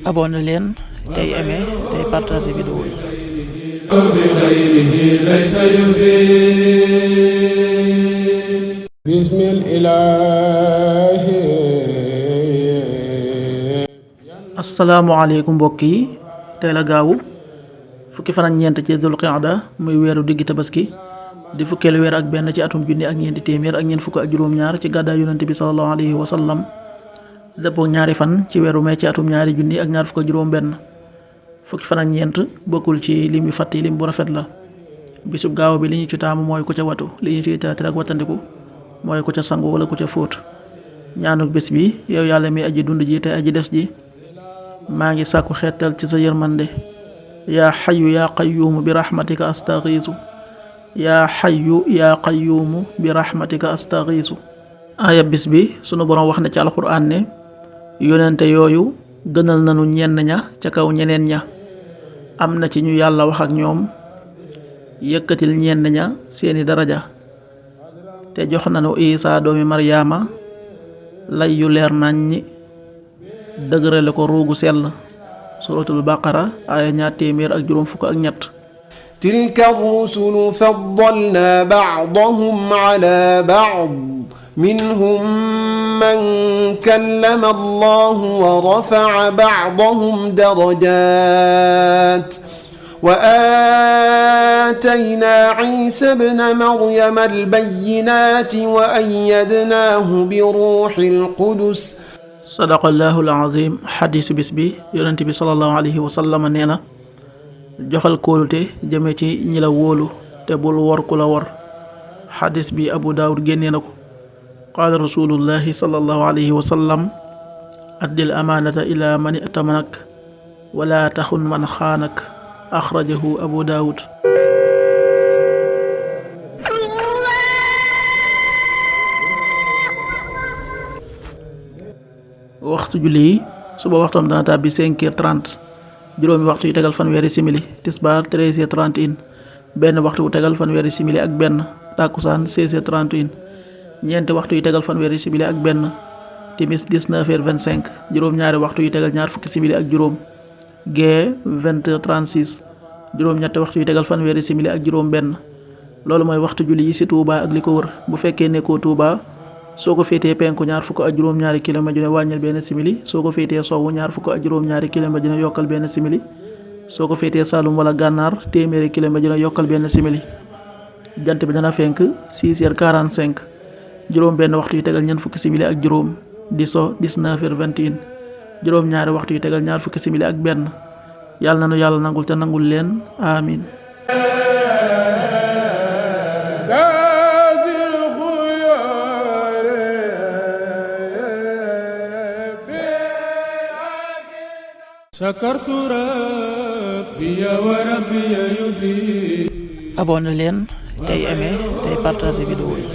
abonné leen tey aimé tey partagé vidéo yi. asalaamaaleykum mbokk yi, tey la gaawu fukki fan ak ñeent ci dul qiyada muy weeru diggi tabaski di fukkeelu weer ak benn ci atum junni ak ñeenti téeméer ak ñeent fukk ak juróom-ñaar ci gàddaay yonent bi sallallahu alayhi wa sallam dëppoo ñaari fan ci weeru mee ci atum ñaari junni ak ñaar fukk ak juróom-benn. fukki fan ak ñeent bokkul ci lim yu fàtti lim bu rafet la. bisub gaaw bi li ñu ci taamu mooy ku ca watu, li ñu ciy tere ak wattandiku mooy ku ca sangu wala ku ca fóot. ñaanuk bés bi: yow yàlla mi aji dund ji te aji des ji, maa ngi sàkku xeetal ci sa yërmande. yaa xayu yaa qayyuumu bi rahmatika astaxiisu yaa xayu yaa qayyuumu bi rahmatika astaxiisu. aaya bis bi sunu boroom wax na ci alxuraan ne yonente yooyu gënal nanu ñenn ña ca kaw ñeneen ña. am na ci ñu yàlla wax ak ñoom yëkkatil ñenn ña seeni daraja, te jox nanu Isaa doomi Maryaama lay yu leer nañ ñi dëgërale ko ruugu sell. suratul baqara aaya 253. tilka rusulu faddalna ba'dahum ala ba'd minhum man kallama allahu wa rafa'a ba'dahum darajat wa aatayna Isa ibna Maryama al-bayyinati wa ayyadnahu bi ruuhil qudus. sadaqallahul azim. xadiisu bis bi, yonent bi sallallahu alayhi wa sallam nee na: joxal kóolute jëme ci ñi la wóolu te bul wor ku la wor. xadiis bi Abu Daawud génnee na ko. qaala rasulullahi sallallahu alayhi wa sallam: addil amaanata ila man itamanak wala taxun man xaanak. axrajahu Abu Daawud. waxtu julli yi: suba waxtam dana tàbbi 5h30, juróomi waxtu yu tegal fanweeri simili. tisbaar 13h31, benn waxtu yu tegal fanweeri simili ak benn. takkusaan 16h31, ñeenti waxtu yu tegal fanweeri simili ak benn. timis 19h25, juróom-ñaari waxtu yu tegal ñaar fukki simili ak juróom. gee 20h36, juróom-ñetti waxtu yu tegal fanweeri simili ak juróom benn. loolu mooy waxtu julli yi ci Touba ak li ko wër. bu fekkee nekkoo Touba, soo ko féetee penku ñaar fukk ak juróom-ñaari kilomètre ju ne wàññil benn simili. soo ko féetee sowwu ñaar fukk ak juróom-ñaari kilomètre ju ne yokkal benn simili. soo ko féetee Saalum wala Gànnaar téeméeri kilomètre ju ne yokkal benn simili. jant bi dana fenk 6h45, juróom benn waxtu yu tegal ñeent fukki simili ak juróom. di so 19h21, juróom-ñaari waxtu yu tegal ñaar fukki simili ak benn. yàlla na nu yàlla nangul te nangul leen amin. abonné leen tey aimé tey partagé vidéo yi.